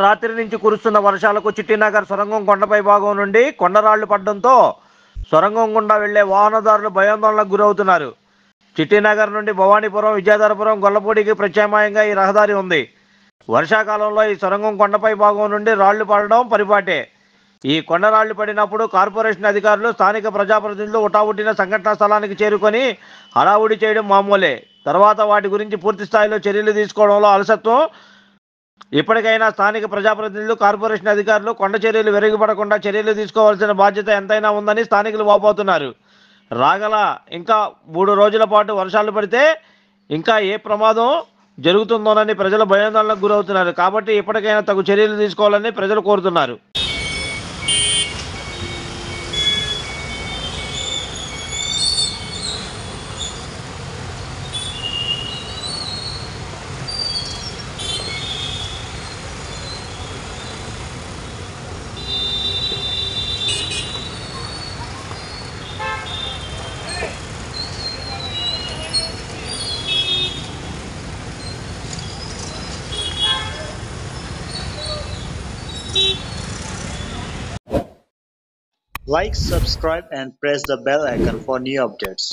రాత్రి నుంచి కురుస్తున్న వర్షాలకు చిట్టినగర్ సొరంగం కొండపై భాగం నుండి కొండరాళ్లు పడడంతో సొరంగం గుండా వెళ్లే వాహనదారులు భయాందోళనకు గురవుతున్నారు. చిట్టినగర్ నుండి భవానీపురం, విజయధరపురం, గొల్లపూడికి ప్రత్యామ్నాయంగా ఈ రహదారి ఉంది. వర్షాకాలంలో ఈ సొరంగం కొండపై భాగం నుండి రాళ్లు పడడం పరిపాటే. ఈ కొండరాళ్లు పడినప్పుడు కార్పొరేషన్ అధికారులు, స్థానిక ప్రజాప్రతినిధులు హుటాహుటిన సంఘటనా స్థలానికి చేరుకొని హడావుడి చేయడం మామూలే. తర్వాత వాటి గురించి పూర్తి స్థాయిలో చర్యలు తీసుకోవడంలో అలసత్వం. ఇప్పటికైనా స్థానిక ప్రజాప్రతినిధులు, కార్పొరేషన్ అధికారులు కొండ చర్యలు వెరుగుపడకుండా చర్యలు తీసుకోవాల్సిన బాధ్యత ఎంతైనా ఉందని స్థానికులు వాపోతున్నారు. రాగల ఇంకా 3 రోజుల పాటు వర్షాలు పడితే ఇంకా ఏ ప్రమాదం జరుగుతుందోనని ప్రజలు భయాందోళనకు గురవుతున్నారు. కాబట్టి ఇప్పటికైనా తగు చర్యలు తీసుకోవాలని ప్రజలు కోరుతున్నారు. Like, subscribe and press the bell icon for new updates.